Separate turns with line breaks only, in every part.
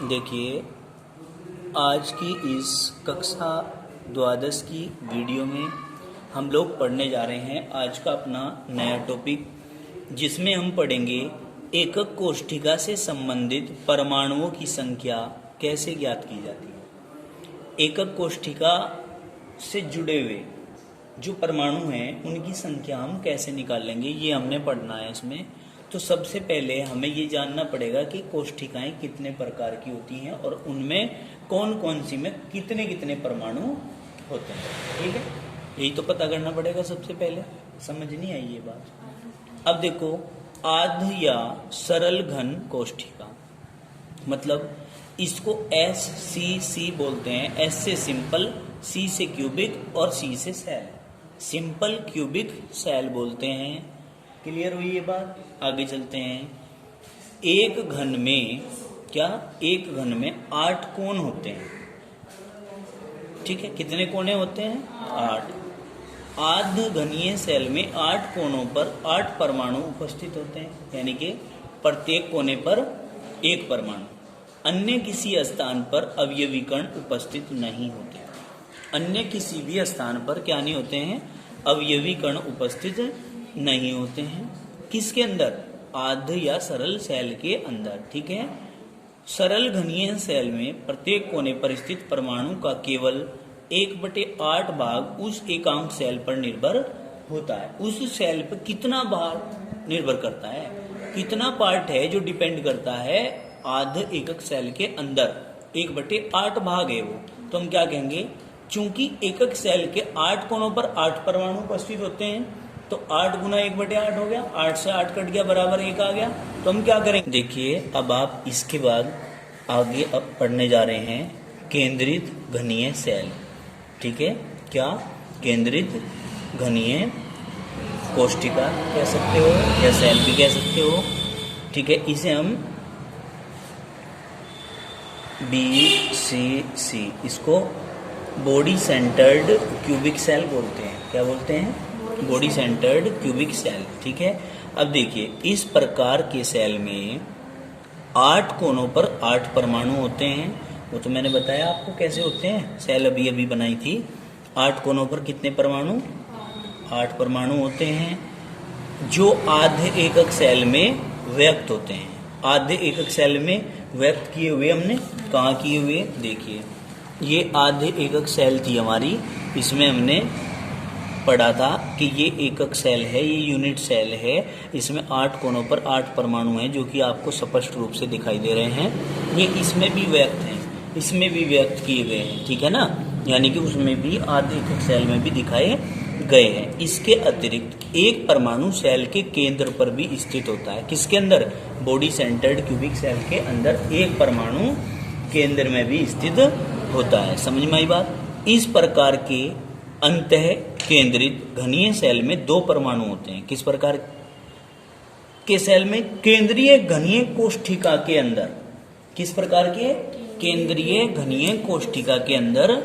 देखिए, आज की इस कक्षा द्वादश की वीडियो में हम लोग पढ़ने जा रहे हैं आज का अपना नया टॉपिक, जिसमें हम पढ़ेंगे एकक कोष्ठिका से संबंधित परमाणुओं की संख्या कैसे ज्ञात की जाती है। एकक कोष्ठिका से जुड़े हुए जो परमाणु हैं उनकी संख्या हम कैसे निकाल लेंगे, ये हमने पढ़ना है इसमें। तो सबसे पहले हमें ये जानना पड़ेगा कि कोष्ठिकाएं कितने प्रकार की होती हैं और उनमें कौन कौन सी में कितने कितने परमाणु होते हैं। ठीक है, यही तो पता करना पड़ेगा सबसे पहले। समझ नहीं आई ये बात? अब देखो, आध या सरल घन कोष्ठिका, मतलब इसको SCC बोलते हैं। S से सिंपल, C से क्यूबिक और C से सेल। सिंपल क्यूबिक सेल बोलते हैं। क्लियर हुई ये बात? आगे चलते हैं। एक घन में एक घन में 8 कोण होते हैं। ठीक है, कितने कोने होते हैं? 8। आध घनीय सेल में 8 कोनों पर 8 परमाणु उपस्थित होते हैं, यानी कि प्रत्येक कोने पर एक परमाणु। अन्य किसी स्थान पर अवयवी कण उपस्थित नहीं होते। अन्य किसी भी स्थान पर क्या नहीं होते हैं? अवयवी कण उपस्थित नहीं होते हैं। किसके अंदर? आध या सरल सेल के अंदर। ठीक है, सरल घनीय सेल में प्रत्येक कोने पर स्थित परमाणु का केवल 1/8 भाग उस एकांक सेल पर निर्भर होता है। उस सेल पर कितना भाग निर्भर करता है, कितना पार्ट है जो डिपेंड करता है आध एकक सेल के अंदर 1/8 भाग है वो। तो हम क्या कहेंगे? चूंकि एकक सेल के 8 कोनों पर 8 परमाणु उपस्थित होते हैं, तो 8 गुना 1/8 हो गया। 8 से 8 कट गया, बराबर 1 आ गया। तो हम क्या करेंगे? देखिए, अब आप इसके बाद आगे अब पढ़ने जा रहे हैं केंद्रित घनीय सेल। ठीक है, क्या? केंद्रित घनीय कोष्ठिका कह सकते हो या सेल भी कह सकते हो। ठीक है, इसे हम BCC, इसको बॉडी सेंटर्ड क्यूबिक सेल बोलते हैं। क्या बोलते हैं? Body centred cubic cell. ठीक है, अब देखिए, इस प्रकार के सेल में 8 कोनों पर 8 परमाणु होते हैं। वो तो मैंने बताया आपको कैसे होते हैं, सेल अभी अभी बनाई थी। 8 कोनों पर कितने परमाणु? 8 परमाणु होते हैं, जो आधे एकक सेल में व्यक्त होते हैं। आधे एकक सेल में व्यक्त किए हुए हमने कहाँ किए हुए? देखिए, ये आधे एकक सेल थी हमारी, इसमें हमने पढ़ा था कि ये एकक सेल है, ये यूनिट सेल है। इसमें 8 कोनों पर 8 परमाणु हैं, जो कि आपको स्पष्ट रूप से दिखाई दे रहे हैं। ये इसमें भी व्यक्त हैं, इसमें भी व्यक्त किए गए हैं। ठीक है ना, यानी कि उसमें भी आधे एकक सेल में भी दिखाए गए हैं। इसके अतिरिक्त एक परमाणु सेल के केंद्र पर भी स्थित होता है। किसके अंदर? बॉडी सेंटर्ड क्यूबिक सेल के अंदर एक परमाणु केंद्र में भी स्थित होता है। समझ में आई बात? इस प्रकार के अंतः केंद्रित घनीय सेल में 2 परमाणु होते हैं। किस प्रकार के सेल में? केंद्रीय घनीय कोष्ठिका के अंदर। किस प्रकार के? केंद्रीय घनीय कोष्ठिका के अंदर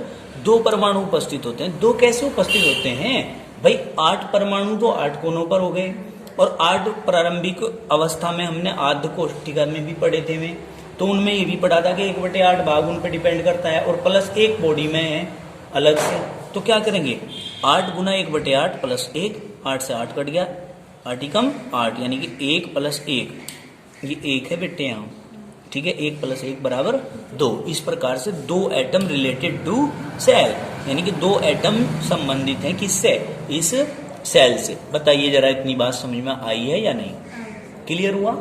2 परमाणु उपस्थित होते हैं। 2 कैसे उपस्थित होते हैं भाई? 8 परमाणु तो 8 कोनों पर हो गए, और 8 प्रारंभिक अवस्था में हमने आध कोष्ठिका में भी पढ़े थे में, तो उनमें ये भी पढ़ा था कि 1/8 भाग उन पर डिपेंड करता है, और प्लस 1 बॉडी में है अलग से। तो क्या करेंगे? 8 गुना 1/8 प्लस 1, 8 से 8 कट गया, 8 ही कम 8, यानी कि 1 प्लस 1, ये 1 है बेटे यहाँ। ठीक है, 1 प्लस 1 बराबर 2। इस प्रकार से 2 एटम रिलेटेड टू सेल, यानी कि 2 एटम संबंधित हैं किससे? इस सेल से। बताइए जरा, इतनी बात समझ में आई है या नहीं? क्लियर हुआ?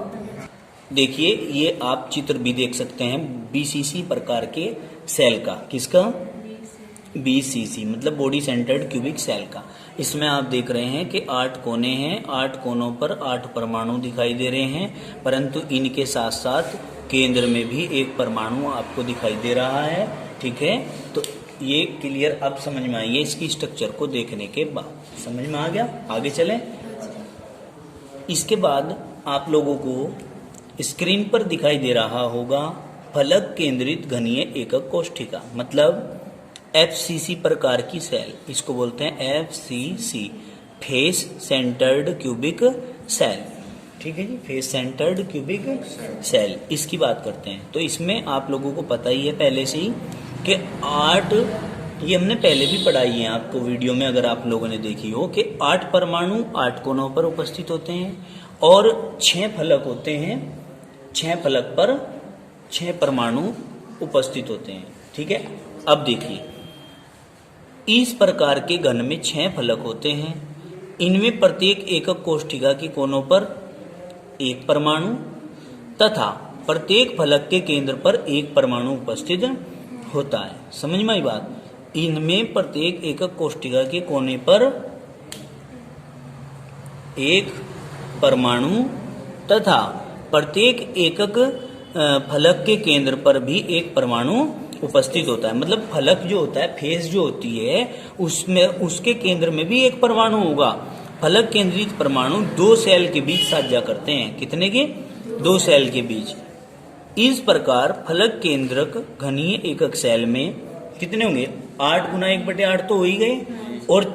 देखिए, ये आप चित्र भी देख सकते हैं BCC प्रकार के सेल का। किसका? BCC मतलब बॉडी सेंटर्ड क्यूबिक सेल का। इसमें आप देख रहे हैं कि 8 कोने हैं, 8 कोनों पर 8 परमाणु दिखाई दे रहे हैं, परंतु इनके साथ साथ केंद्र में भी एक परमाणु आपको दिखाई दे रहा है। ठीक है, तो ये क्लियर अब समझ में आई है इसकी स्ट्रक्चर को देखने के बाद। समझ में आ गया? आगे चलें। इसके बाद आप लोगों को स्क्रीन पर दिखाई दे रहा होगा फलक केंद्रित घनीय एकक कोष्ठिका, मतलब FCC प्रकार की सेल। इसको बोलते हैं FCC, face centred cubic cell. ठीक है जी, फेस सेंटर्ड क्यूबिक सेल, इसकी बात करते हैं। तो इसमें आप लोगों को पता ही है पहले से ही कि 8, ये हमने पहले भी पढ़ाई है आपको वीडियो में अगर आप लोगों ने देखी हो, कि 8 परमाणु 8 कोनों पर उपस्थित होते हैं और 6 फलक होते हैं, 6 फलक पर 6 परमाणु उपस्थित होते हैं। ठीक है, अब देखिए, इस प्रकार के घन में 6 फलक होते हैं, इनमें प्रत्येक एकक कोष्ठिका के कोनों पर एक परमाणु तथा प्रत्येक फलक के केंद्र पर एक परमाणु उपस्थित होता है। समझ में आई बात? इनमें प्रत्येक एकक कोष्ठिका के कोने पर एक परमाणु तथा प्रत्येक एकक फलक के केंद्र पर भी एक परमाणु उपस्थित होता है। मतलब फलक जो होता है, फेस जो होती है, उसमें उसके केंद्र में भी एक परमाणु होगा। फलक केंद्रित परमाणु 2 सेल के बीच साझा करते हैं। कितने के? 2 सेल के बीच। इस प्रकार फलक केंद्रक घनीय एकक सेल में कितने होंगे? 8 गुना 1/8 तो हो ही गए, और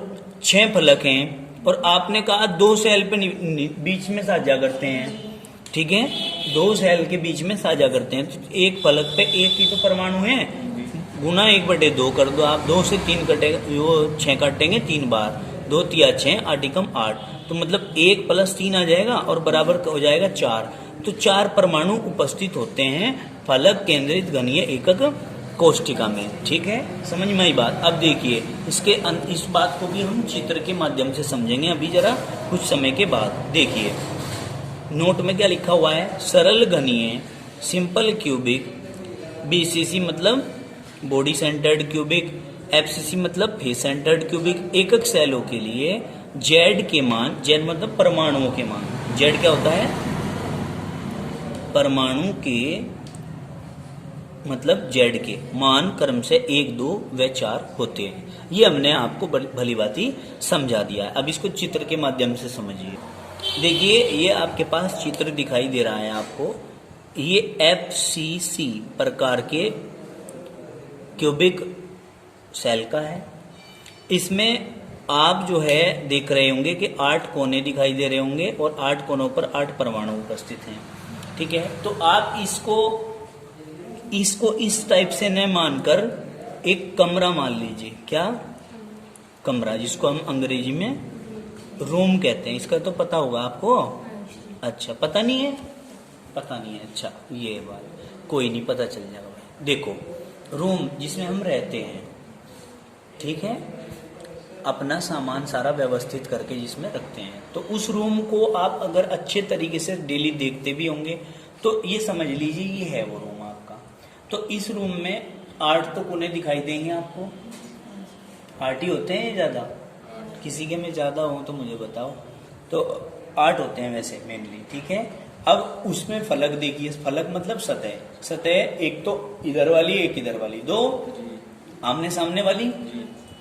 6 फलक हैं, और आपने कहा 2 सेल पे बीच में साझा करते हैं। ठीक है, 2 सेल के बीच में साझा करते हैं, तो एक फलक पे एक ही तो परमाणु है, गुना 1/2 कर दो आप। 2 से 3 कटेगा, वो 6 काटेंगे 3 बार, 2 तिया 6, 8 एकम 8, तो मतलब 1 + 3 आ जाएगा और बराबर हो जाएगा 4। तो 4 परमाणु उपस्थित होते हैं फलक केंद्रित घनीय एकक कोष्ठिका में। ठीक है, समझ में आई बात? अब देखिए, इस बात को भी हम चित्र के माध्यम से समझेंगे अभी जरा कुछ समय के बाद। देखिए, नोट में क्या लिखा हुआ है? सरल घनीय सिंपल क्यूबिक, बीसीसी मतलब बॉडी सेंटर्ड क्यूबिक, एफसीसी मतलब फेस सेंटर्ड क्यूबिक एकक सेलों के लिए जेड के मान, जेड मतलब परमाणुओं के मान, जेड क्या होता है? परमाणु के मतलब जेड के मान क्रम से 1, 2 व 4 होते हैं। ये हमने आपको भली भांति समझा दिया है। अब इसको चित्र के माध्यम से समझिए। देखिए, ये आपके पास चित्र दिखाई दे रहा है आपको, ये एफसीसी प्रकार के क्यूबिक सेल का है। इसमें आप जो है देख रहे होंगे कि 8 कोने दिखाई दे रहे होंगे और 8 कोनों पर 8 परमाणु उपस्थित हैं। ठीक है, तो आप इसको इस टाइप से न मानकर एक कमरा मान लीजिए। क्या? कमरा, जिसको हम अंग्रेजी में रूम कहते हैं। इसका तो पता होगा आपको। अच्छा, पता नहीं है? पता नहीं है, अच्छा, ये बात कोई नहीं, पता चल जाएगा। देखो, रूम जिसमें हम रहते हैं, ठीक है, अपना सामान सारा व्यवस्थित करके जिसमें रखते हैं, तो उस रूम को आप अगर अच्छे तरीके से डेली देखते भी होंगे तो ये समझ लीजिए ये है वो रूम आपका। तो इस रूम में 8 तो कोने दिखाई देंगे आपको। 8 ही होते हैं ज्यादा? किसी के में ज्यादा हो तो मुझे बताओ। तो 8 होते हैं वैसे मेनली। ठीक है, अब उसमें फलक देखिए, फलक मतलब सतह, सतह एक तो इधर वाली, एक इधर वाली, 2 आमने सामने वाली,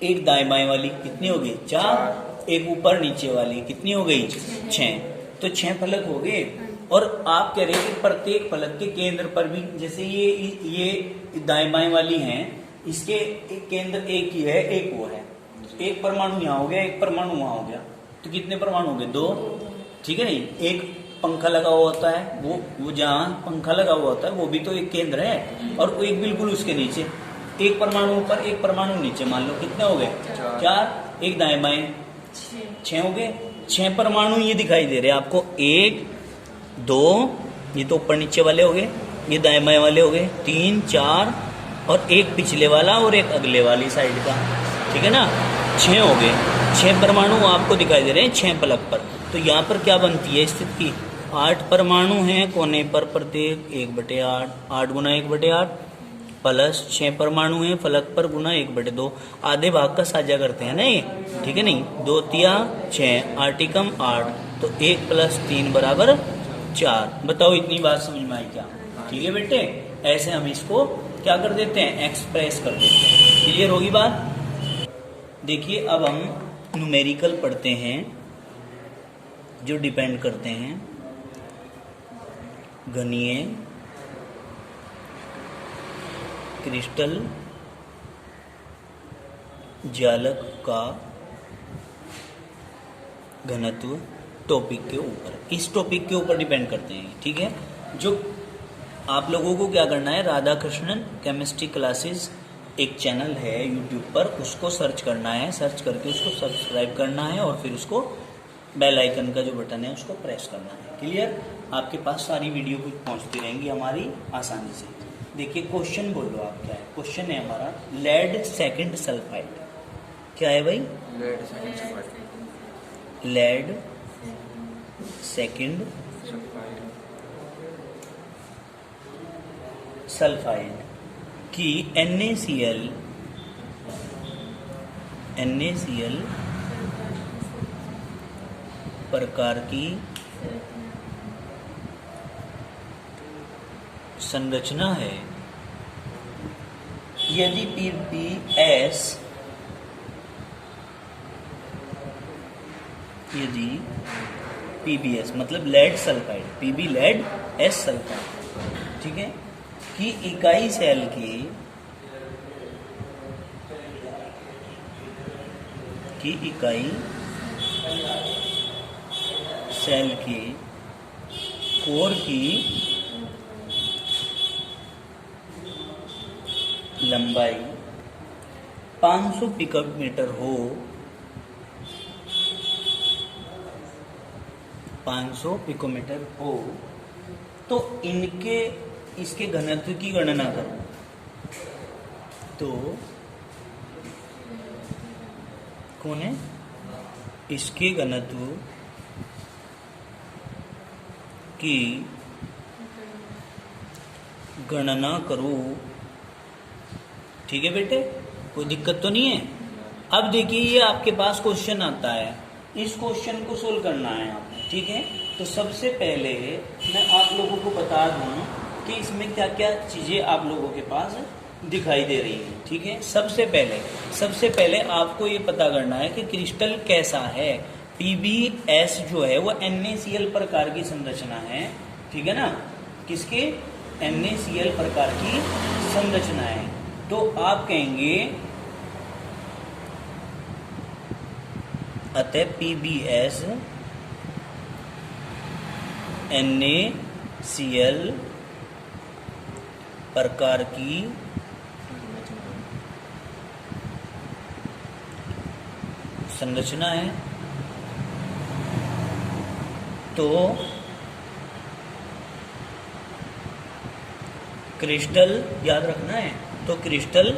एक दाएं बाएं वाली, कितनी हो गई? 4, एक ऊपर नीचे वाली, कितनी हो गई? 6। तो 6 फलक हो गए। और आप कह रहे हैं कि प्रत्येक फलक के केंद्र पर भी, जैसे ये दाएं बाएं वाली हैं, इसके केंद्र एक ही है, एक वो है, एक परमाणु यहाँ हो गया, एक परमाणु वहां हो गया, तो कितने परमाणु हो गए? 2। ठीक है नहीं? एक पंखा लगा हुआ होता है, वो जहाँ पंखा लगा हुआ होता है वो भी तो एक केंद्र है, और एक बिल्कुल उसके नीचे एक परमाणु ऊपर, एक परमाणु नीचे, मान लो कितने हो गए? 4, एक दाएं बाएं 6 हो गए। 6 परमाणु ये दिखाई दे रहे हैं आपको, 1, 2, ये तो ऊपर नीचे वाले हो गए, ये दाएं बाएं वाले हो गए, 3, 4, और एक पिछले वाला और एक अगले वाली साइड का। ठीक है ना? 6 हो गए। 6 परमाणु आपको दिखाई दे रहे हैं 6 फलक पर। तो यहाँ पर क्या बनती है स्थिति? 8 परमाणु हैं कोने पर, प्रत्येक 1/8, 8 गुना 1/8 प्लस 6 परमाणु हैं फलक पर गुना 1/2, आधे भाग का साझा करते हैं ना ये। ठीक है नहीं? 2 तिया 6, 8 एकम 8, तो 1 + 3 = 4। बताओ, इतनी बात समझ में आई क्या? ठीक है बेटे, ऐसे हम इसको क्या कर देते हैं? एक्सप्रेस कर देते हैं। क्लियर होगी बात? देखिए, अब हम न्यूमेरिकल पढ़ते हैं जो डिपेंड करते हैं घनीय क्रिस्टल जालक का घनत्व टॉपिक के ऊपर, इस टॉपिक के ऊपर डिपेंड करते हैं, ठीक है। जो आप लोगों को क्या करना है, राधा कृष्णन केमिस्ट्री क्लासेस एक चैनल है यूट्यूब पर, उसको सर्च करना है, सर्च करके उसको सब्सक्राइब करना है और फिर उसको बेल आइकन का जो बटन है उसको प्रेस करना है। क्लियर? आपके पास सारी वीडियो कुछ पहुंचती रहेंगी हमारी आसानी से। देखिए क्वेश्चन बोलो आप, क्या है क्वेश्चन है हमारा, लेड सेकंड सल्फाइड। क्या है भाई? लेड सेकंड सल्फाइड की NaCl प्रकार की संरचना है। यदि PbS मतलब lead sulphide, Pb lead, S sulphide, ठीक है, की इकाई सेल की कोर की लंबाई 500 पिकोमीटर हो, 500 पिकोमीटर हो, तो इसके घनत्व की गणना करो। तो कौन है? इसके घनत्व की गणना करो, ठीक है बेटे, कोई दिक्कत तो नहीं है। अब देखिए ये आपके पास क्वेश्चन आता है, इस क्वेश्चन को सोल्व करना है आपने, ठीक है। तो सबसे पहले मैं आप लोगों को बता दूं कि इसमें क्या क्या चीजें आप लोगों के पास दिखाई दे रही हैं, ठीक है। सबसे पहले आपको ये पता करना है कि क्रिस्टल कैसा है। PbS जो है वो NaCl प्रकार की संरचना है, ठीक है ना, किसके? NaCl प्रकार की संरचना है। तो आप कहेंगे अतः PbS NaCl प्रकार की संरचना है। तो क्रिस्टल याद रखना है, तो क्रिस्टल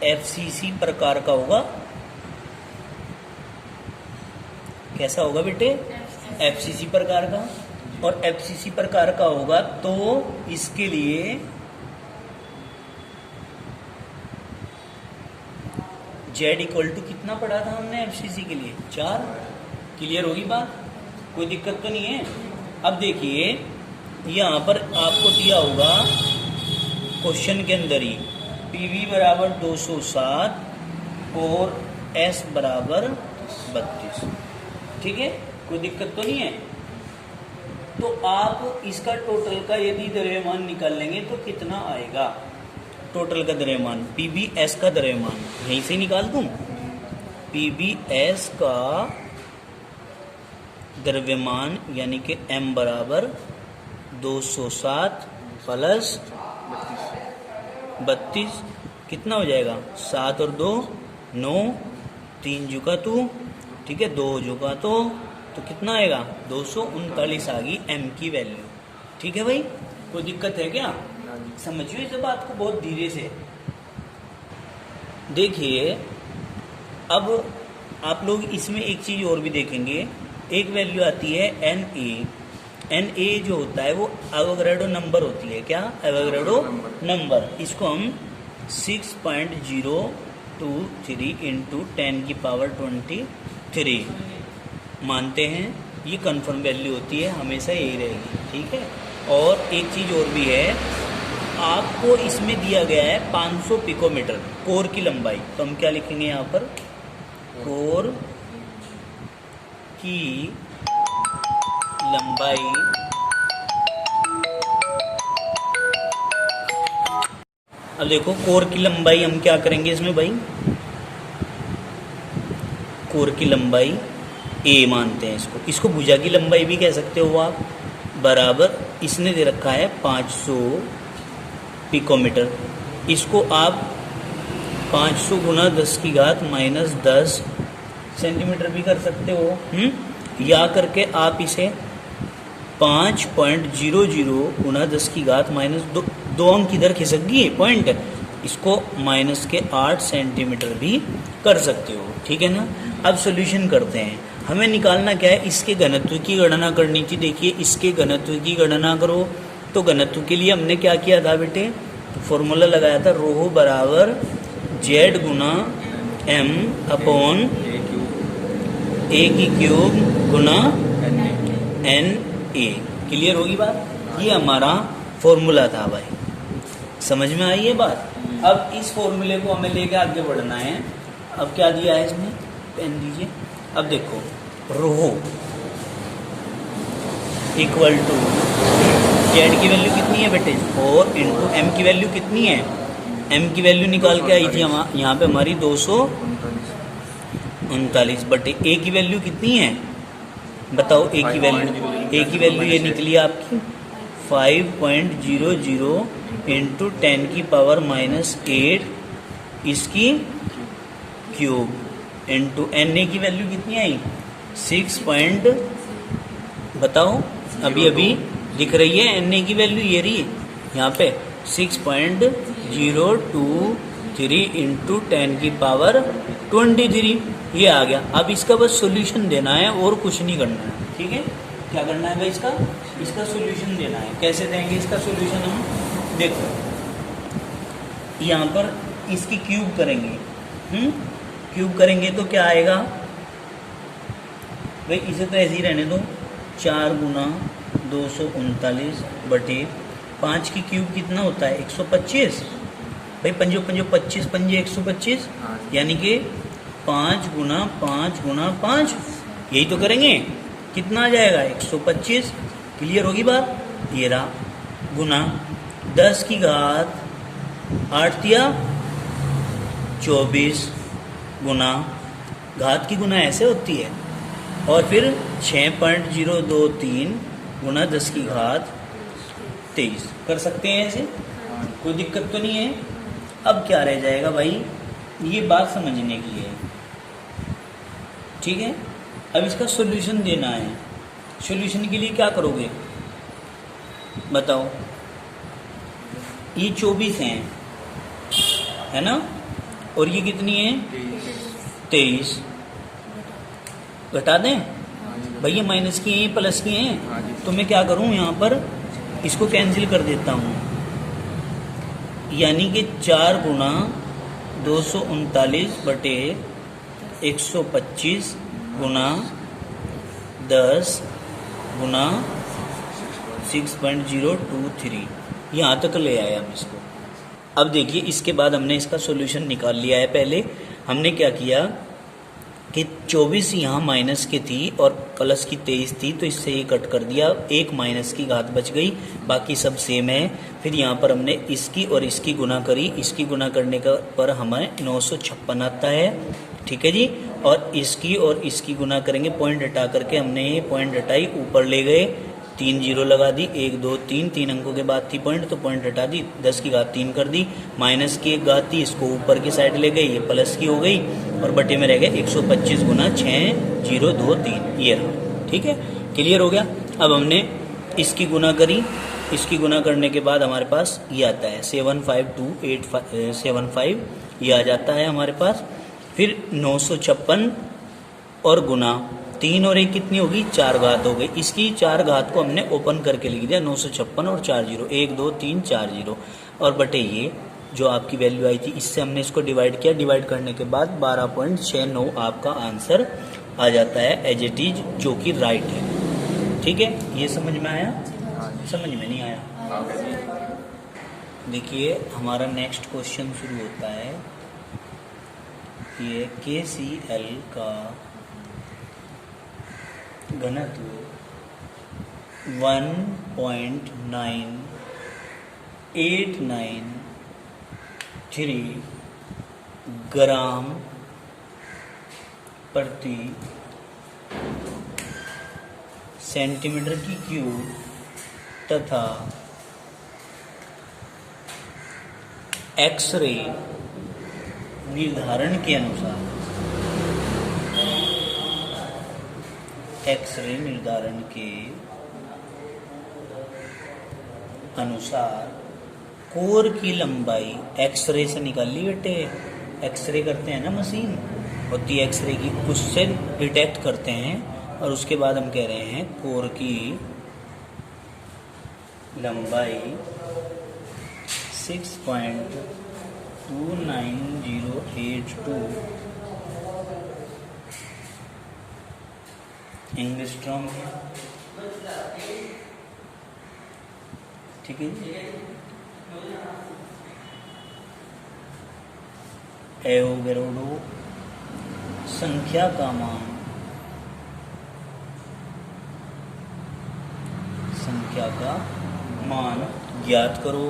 FCC प्रकार का होगा। कैसा होगा बेटे? FCC प्रकार का। और FCC प्रकार का होगा तो इसके लिए Z इक्वल टू कितना पढ़ा था हमने FCC के लिए? 4। क्लियर होगी बात? कोई दिक्कत तो नहीं है। अब देखिए यहाँ पर आपको दिया होगा क्वेश्चन के अंदर ही PV बराबर 207 और S बराबर 32, ठीक है, कोई दिक्कत तो नहीं है। तो आप इसका टोटल का यदि द्रव्यमान निकाल लेंगे तो कितना आएगा? टोटल का द्रव्यमान, PbS का द्रव्यमान यहीं से निकाल दूं। PbS का द्रव्यमान यानी कि M बराबर 207 प्लस 32 कितना हो जाएगा? 7 और 2 9, 3 जुका 2, ठीक है, 2 जुका तो कितना आएगा? 239 आ गई M की वैल्यू, ठीक है भाई। कोई दिक्कत है क्या? समझिए इस बात को बहुत धीरे से। देखिए अब आप लोग इसमें एक चीज और भी देखेंगे, एक वैल्यू आती है Na जो होता है वो एवोगैड्रो नंबर होती है। क्या? Avogadro number. इसको हम 6.023 इंटू 10⁻23 मानते हैं। ये कंफर्म वैल्यू होती है, हमेशा यही रहेगी, ठीक है। और एक चीज और भी है, आपको इसमें दिया गया है 500 पिकोमीटर कोर की लंबाई, तो हम क्या लिखेंगे यहाँ पर? कोर की लंबाई अब देखो कोर की लंबाई हम क्या करेंगे इसमें भाई? कोर की लंबाई ए मानते हैं इसको। इसको भुजा की लंबाई भी कह सकते हो आप, बराबर इसने दे रखा है 500 पिकोमीटर। इसको आप 500 गुना 10 की घात माइनस 10 सेंटीमीटर भी कर सकते हो। या करके आप इसे 5.00 गुना 10 की घात माइनस दो अंक इधर खिसक गई पॉइंट, इसको माइनस के 8 सेंटीमीटर भी कर सकते हो, ठीक है ना। अब सॉल्यूशन करते हैं। हमें निकालना क्या है, इसके घनत्व की गणना करनी थी। देखिए इसके घनत्व की गणना करो, तो घनत्व के लिए हमने क्या किया था बेटे, फॉर्मूला लगाया था रो बराबर जेड गुना एम अपॉन ए की क्यूब गुना एन ए। क्लियर होगी बात, ये हमारा फॉर्मूला था भाई, समझ में आई ये बात। अब इस फॉर्मूले को हमें लेके आगे बढ़ना है। अब क्या दिया है इसमें, पेन दीजिए। अब देखो रो इक्वल टू जेड की वैल्यू कितनी है बेटे 4 इंटू एम की वैल्यू कितनी है, एम की वैल्यू निकाल के आई थी यहाँ पे हमारी 239 बटे ए की वैल्यू कितनी है बताओ, ए की वैल्यू ये निकली आपकी 5.00 इंटू 10 की पावर माइनस 8 इसकी क्यूब इंटू एन ए की वैल्यू कितनी आई 6 पॉइंट, बताओ अभी दिख रही है एन ए की वैल्यू ये रही यहाँ पे 6.023 इंटू 10 की पावर 23 ये आ गया। अब इसका बस सॉल्यूशन देना है और कुछ नहीं करना है, ठीक है। क्या करना है भाई, इसका सॉल्यूशन देना है। कैसे देंगे इसका सॉल्यूशन हम, देखो यहाँ पर इसकी क्यूब करेंगे, क्यूब करेंगे तो क्या आएगा भाई, इसे तो ऐसे ही रहने दो 4 गुना 239 बटे 5 की क्यूब कितना होता है 125 भाई, पंजो 25 पंजे 125 यानी कि 5 गुना 5 गुना 5, यही तो करेंगे, कितना आ जाएगा 125। क्लियर होगी बात, ये रहा गुना 10 की घात 8 दिया 24 गुना घात की गुना ऐसे होती है, और फिर 6.023 गुना 10 की घात 23 कर सकते हैं ऐसे, कोई दिक्कत तो नहीं है। अब क्या रह जाएगा भाई, ये बात समझने की है, ठीक है। अब इसका सॉल्यूशन देना है। सॉल्यूशन के लिए क्या करोगे बताओ, ये 24 है ना, और ये कितनी है 23, घटा दें भैया, माइनस की हैं प्लस की हैं, तो मैं क्या करूं यहाँ पर इसको कैंसिल कर देता हूँ, यानी कि 4 गुना 239 बटे 125 गुना 10 गुना 6.023 यहाँ तक ले आए हम इसको। अब देखिए इसके बाद हमने इसका सॉल्यूशन निकाल लिया है। पहले हमने क्या किया कि 24 यहाँ माइनस की थी और प्लस की 23 थी, तो इससे ये कट कर दिया, एक माइनस की घात बच गई, बाकी सब सेम है। फिर यहाँ पर हमने इसकी और इसकी गुना करी, इसकी गुना करने का पर हमें 956 आता है, ठीक है जी। और इसकी गुना करेंगे, पॉइंट हटा करके हमने ये पॉइंट हटाई, ऊपर ले गए 3 जीरो लगा दी, 1 2 3 अंकों के बाद थी पॉइंट, तो पॉइंट हटा दी, 10 की घात 3 कर दी, माइनस की 1 घात थी इसको ऊपर की साइड ले गए, ये प्लस की हो गई, और बटे में रह गए 125 गुना 6023, ये रहा, ठीक है। क्लियर हो गया। अब हमने इसकी गुना करी, इसकी गुना करने के बाद हमारे पास ये आता है 75285 ये आ जाता है हमारे पास। फिर 956 और गुना 3 और 1 कितनी होगी 4 घात हो गई, इसकी 4 घात को हमने ओपन करके लिख दिया 956 और 4 जीरो 1 2 3 4 जीरो, और बटे ये जो आपकी वैल्यू आई थी इससे हमने इसको डिवाइड किया, डिवाइड करने के बाद 12.69 आपका आंसर आ जाता है एज इट इज, जो कि राइट है, ठीक है। ये समझ में आया, समझ में नहीं आया। देखिए हमारा नेक्स्ट क्वेश्चन शुरू होता है, ये KCl का घनत्व 1.9893 ग्राम प्रति सेंटीमीटर की क्यूब तथा एक्सरे निर्धारण के अनुसार, एक्सरे निर्धारण के अनुसार कोर की लंबाई, एक्सरे से निकाल ली बेटे, एक्सरे करते हैं ना, मशीन होती है एक्सरे की, उससे डिटेक्ट करते हैं और उसके बाद हम कह रहे हैं कोर की लंबाई 6.29082 एंगस्ट्रॉम है। ठीक है, एवोगैड्रो संख्या का मान, संख्या का मान ज्ञात करो।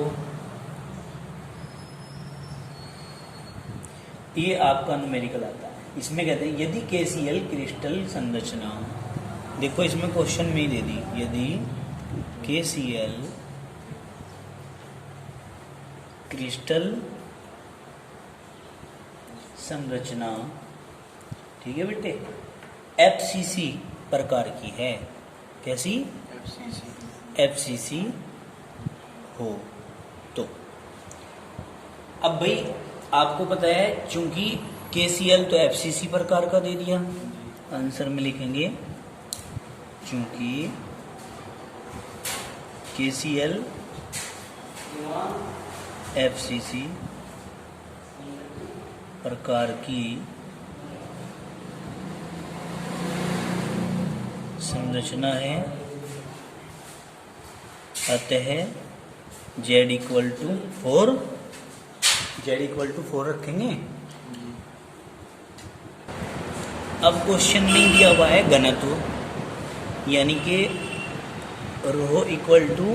ये आपका न्यूमेरिकल आता है। इसमें कहते हैं यदि KCl क्रिस्टल संरचना, देखो इसमें क्वेश्चन में ही दे दी, यदि KCl क्रिस्टल संरचना, ठीक है बेटे, FCC प्रकार की है, कैसी? FCC हो तो, अब भाई आपको पता है चूंकि KCl तो FCC प्रकार का दे दिया, आंसर में लिखेंगे चूंकि KCl FCC प्रकार की संरचना है, अतः Z equal to 4, Z equal to 4 रखेंगे। अब क्वेश्चन में दिया हुआ है घनत्व, यानी कि रो इक्वल टू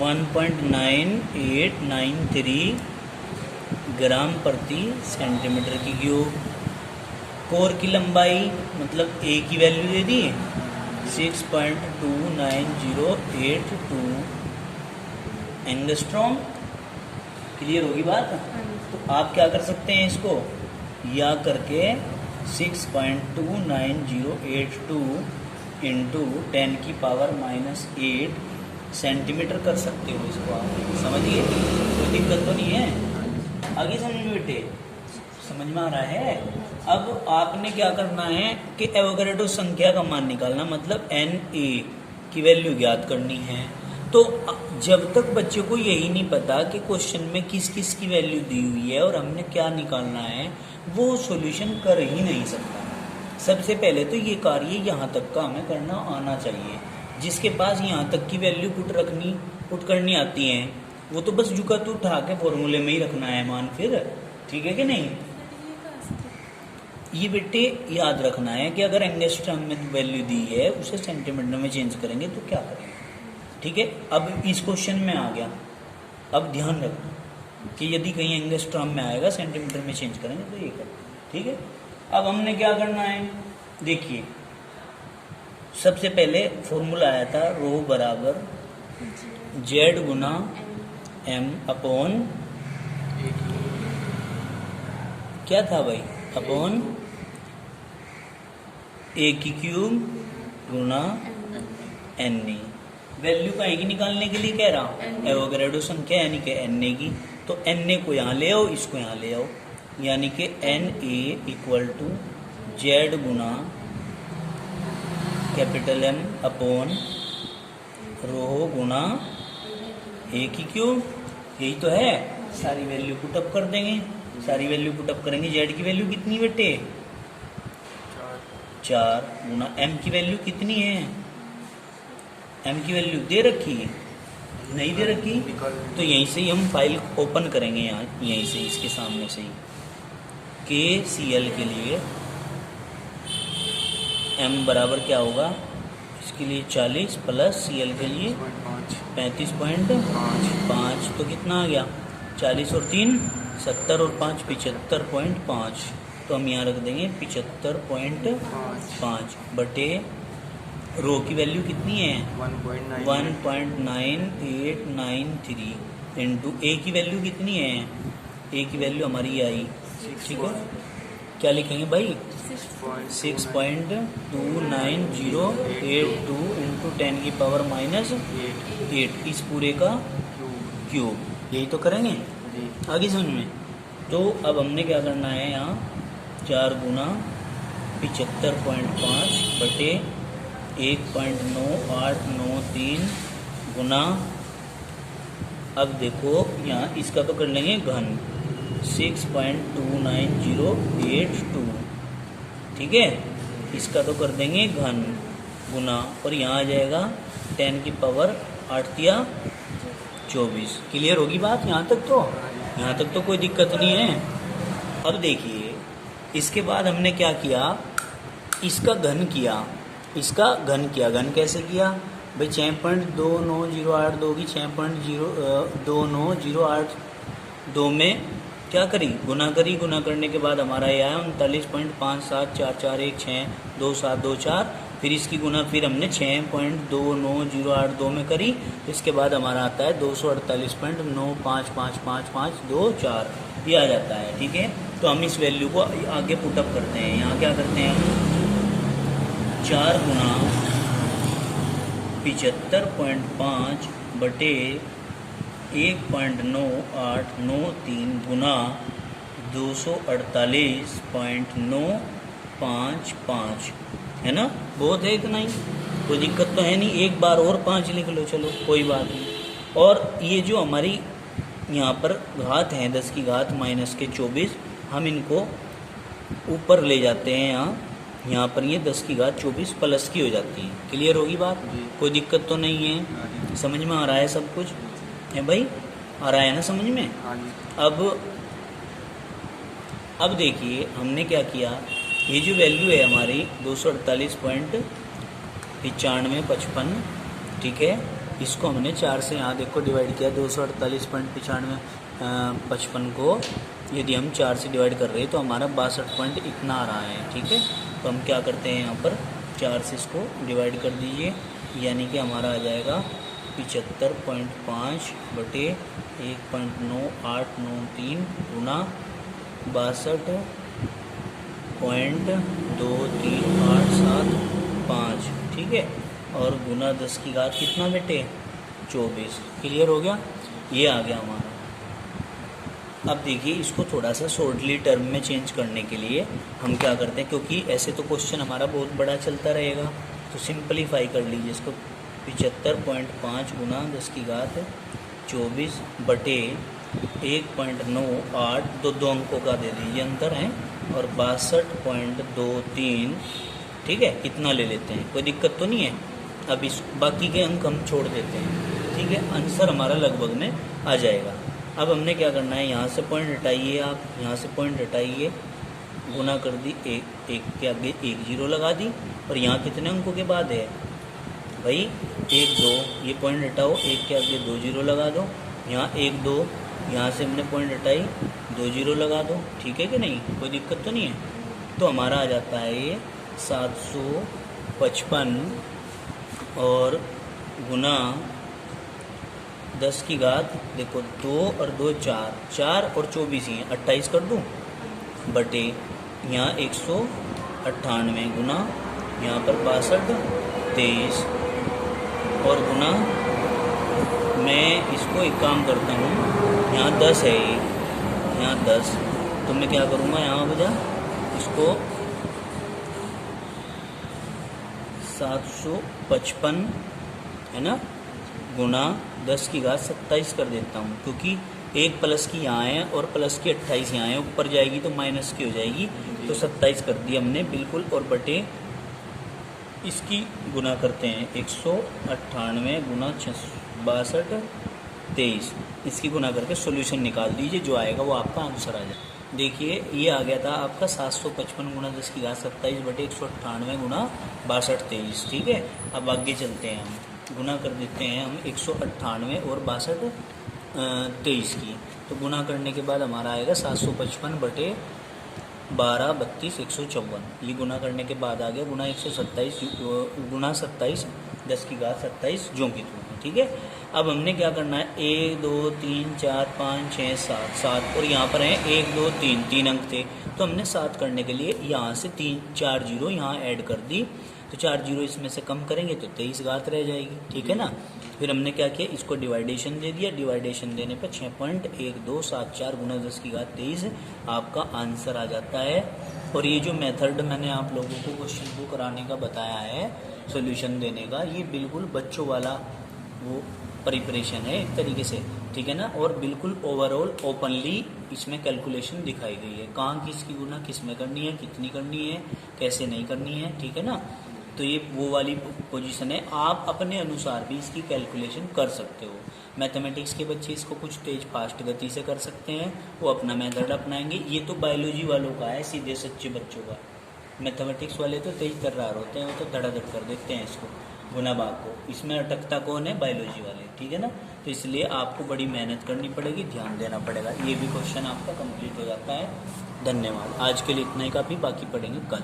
1.9893 ग्राम प्रति सेंटीमीटर की क्यूब। कोर की लंबाई मतलब A की वैल्यू दे दी 6.29082 एंगस्ट्रॉम। क्लियर होगी बात? तो आप क्या कर सकते हैं, इसको या करके 6.29082 इंटू 10 की पावर -8 सेंटीमीटर कर सकते हो इसको। आप समझिए, कोई दिक्कत तो नहीं है, आगे समझ में बेटे, समझ में आ रहा है? अब आपने क्या करना है कि एवोगैड्रो संख्या का मान निकालना, मतलब Na की वैल्यू ज्ञात करनी है। तो जब तक बच्चे को यही नहीं पता कि क्वेश्चन में किस किस की वैल्यू दी हुई है और हमने क्या निकालना है, वो सॉल्यूशन कर ही नहीं सकता। सबसे पहले तो ये कार्य यहाँ तक का हमें करना आना चाहिए। जिसके पास यहाँ तक की वैल्यू पुट करनी आती है, वो तो बस जुका तो उठा के फॉर्मूले में ही रखना है मान, फिर ठीक है कि नहीं? ये बेटे याद रखना है कि अगर एंगस्ट्रॉम में वैल्यू दी है उसे सेंटीमीटर में चेंज करेंगे तो क्या करेंगे, ठीक है? अब इस क्वेश्चन में आ गया, अब ध्यान रखना कि यदि कहीं एंगस्ट्रॉम में आएगा सेंटीमीटर में चेंज करेंगे तो ये करें, ठीक है? अब हमने क्या करना है, देखिए सबसे पहले फॉर्मूला आया था रो बराबर Z गुना M अपॉन, क्या था भाई, अपॉन A की क्यूब गुना Na। वैल्यू का की निकालने के लिए कह रहा हूँ, एवोगैड्रो संख्या यानी कि Na की, तो Na को यहाँ ले आओ, इसको यहाँ ले आओ, यानी कि Na इक्वल टू Z गुना कैपिटल M अपॉन रो गुना A की क्यूब, यही तो है। सारी वैल्यू पुटअप कर देंगे, सारी वैल्यू पुटअप करेंगे। Z की वैल्यू कितनी बेटे, 4 गुना M की वैल्यू कितनी है, M की वैल्यू दे रखी है, नहीं दे रखी, तो यहीं से ही हम फाइल ओपन करेंगे, यहाँ यहीं से इसके सामने से ही KCl के लिए M बराबर क्या होगा, इसके लिए 40 प्लस Cl के लिए 35.5, तो कितना आ गया, 40 और 3 70 और 5 75.5, तो हम यहाँ रख देंगे 75.5 बटे रो की वैल्यू कितनी है 1.9893 इंटू ए की वैल्यू कितनी है, ए की वैल्यू हमारी आई, ठीक है, क्या लिखेंगे भाई 6.29082 इंटू 10 की पावर माइनस 8 इस पूरे का क्यूब, यही तो करेंगे आगे समझ में। तो अब हमने क्या करना है यहाँ 4 गुना 75.5 बटे 1.9893 गुना, अब देखो यहाँ इसका तो कर लेंगे घन 6.29082, ठीक है, इसका तो कर देंगे घन गुना, और यहाँ आ जाएगा 10 की पावर 8 या 24। क्लियर होगी बात यहाँ तक तो कोई दिक्कत नहीं है। अब देखिए इसके बाद हमने क्या किया, इसका घन किया, घन कैसे किया भाई 6.29082 की 6.29082 में क्या करी गुना करी, गुना करने के बाद हमारा यह आया 39.5744162724, फिर इसकी गुना फिर हमने 6.29082 में करी, इसके बाद हमारा आता है 248.95555524, ये आ जाता है, ठीक है। तो हम इस वैल्यू को आगे पुटअप करते हैं, यहाँ क्या करते हैं हम 4 गुना 75.5 बटे 1.9893 गुना 248.955, है ना, बहुत है इतना ही, कोई दिक्कत तो है नहीं, एक बार और 5 लिख लो, चलो कोई बात नहीं। और ये जो हमारी यहाँ पर घात है 10 की घात माइनस के 24, हम इनको ऊपर ले जाते हैं, यहाँ पर ये 10 की घात 24 प्लस की हो जाती है। क्लियर होगी बात, कोई दिक्कत तो नहीं है, समझ में आ रहा है सब कुछ है भाई, आ रहा है ना समझ में। अब देखिए हमने क्या किया, ये जो वैल्यू है हमारी 248.9555, ठीक है, इसको हमने 4 से यहाँ देखो डिवाइड किया, 248.9555 को यदि हम 4 से डिवाइड कर रहे हैं तो हमारा 62 इतना आ रहा है, ठीक है। तो हम क्या करते हैं यहाँ पर 4 से इसको डिवाइड कर दीजिए, यानी कि हमारा आ जाएगा 75.5 बटे 1.9893 गुना 62.23875, ठीक है, और गुना 10 की घात कितना बेटे 24। क्लियर हो गया, ये आ गया हमारा। अब देखिए इसको थोड़ा सा शॉर्टली टर्म में चेंज करने के लिए हम क्या करते हैं, क्योंकि ऐसे तो क्वेश्चन हमारा बहुत बड़ा चलता रहेगा, तो सिंपलीफाई कर लीजिए इसको 75.5 गुना 10 की घात 24 बटे 1.98, दो अंकों का दे दीजिए अंतर है, और 62.23, ठीक है, इतना ले लेते हैं, कोई दिक्कत तो नहीं है। अब इस बाकी के अंक हम छोड़ देते हैं, ठीक है, आंसर हमारा लगभग में आ जाएगा। अब हमने क्या करना है, यहाँ से पॉइंट हटाइए, आप यहाँ से पॉइंट हटाइए, गुना कर दी, एक के आगे 1 0 लगा दी, और यहाँ कितने अंकों के बाद है भाई 1 2, ये पॉइंट हटाओ, 1 के आगे 2 0 लगा दो, यहाँ 1 2, यहाँ से हमने पॉइंट हटाई 2 0 लगा दो, ठीक है कि नहीं, कोई दिक्कत तो नहीं है। तो हमारा आ जाता है ये 755 और गुना 10 की घात देखो 2 और 2 4, 4 और 24 ही हैं, 28 कर दूँ बटे यहाँ 198 गुना यहाँ पर 62.23 और गुना, मैं इसको एक काम करता हूँ, यहाँ 10 है ये, यहाँ 10, तो मैं क्या करूँगा यहाँ बजा इसको 755 है ना गुना 10 की घात 27 कर देता हूँ, क्योंकि एक प्लस की यहाँ है और प्लस की 28 यहाँ है, ऊपर जाएगी तो माइनस की हो जाएगी, तो 27 कर दी हमने बिल्कुल, और बटे इसकी गुना करते हैं 198 गुना 62.23, इसकी गुना करके सॉल्यूशन निकाल दीजिए, जो आएगा वो आपका आंसर आ जाए। देखिए ये आ गया था आपका 755 गुना 10 की घात 27 बटे 198 गुना 62.23, ठीक है। अब आगे चलते हैं, हम गुना कर देते हैं हम 198 और 62.23 की, तो गुना करने के बाद हमारा आएगा 755 बटे 12 32 154, ये गुना करने के बाद आ गया गुना 127 गुना 27 10 की घात 27 जो की त्यों। ठीक है, अब हमने क्या करना है, 1 2 3 4 5 6 7 7 और यहाँ पर है 1 2 3 3 अंक थे, तो हमने 7 करने के लिए यहाँ से 4 जीरो यहाँ ऐड कर दी, तो 4 जीरो इसमें से कम करेंगे तो 23 घात रह जाएगी। ठीक है ना, फिर हमने क्या किया, इसको डिवाइडेशन दे दिया, डिवाइडेशन देने पर 6.1274 गुना 10 की घात 23 आपका आंसर आ जाता है। और ये जो मेथड मैंने आप लोगों को क्वेश्चन को कराने का बताया है, सॉल्यूशन देने का, ये बिल्कुल बच्चों वाला वो प्रिपरेशन है एक तरीके से। ठीक है ना, और बिल्कुल ओवरऑल ओपनली इसमें कैलकुलेशन दिखाई गई है, कहाँ किसकी गुना किस में करनी है, कितनी करनी है, कैसे नहीं करनी है। ठीक है ना, तो ये वो वाली पोजीशन है, आप अपने अनुसार भी इसकी कैलकुलेशन कर सकते हो। मैथमेटिक्स के बच्चे इसको कुछ तेज फास्ट गति से कर सकते हैं, वो अपना मेथड अपनाएंगे। ये तो बायोलॉजी वालों का है, सीधे सच्चे बच्चों का। मैथमेटिक्स वाले तो तेज तर्रार होते हैं, वो तो धड़ाधड़ कर देते हैं इसको गुना भाग को, इसमें अटकता कौन है, बायोलॉजी वाले। ठीक है ना, तो इसलिए आपको बड़ी मेहनत करनी पड़ेगी, ध्यान देना पड़ेगा। ये भी क्वेश्चन आपका कंप्लीट हो जाता है। धन्यवाद, आज के लिए इतना ही काफ़ी, बाकी पढ़ेंगे कल।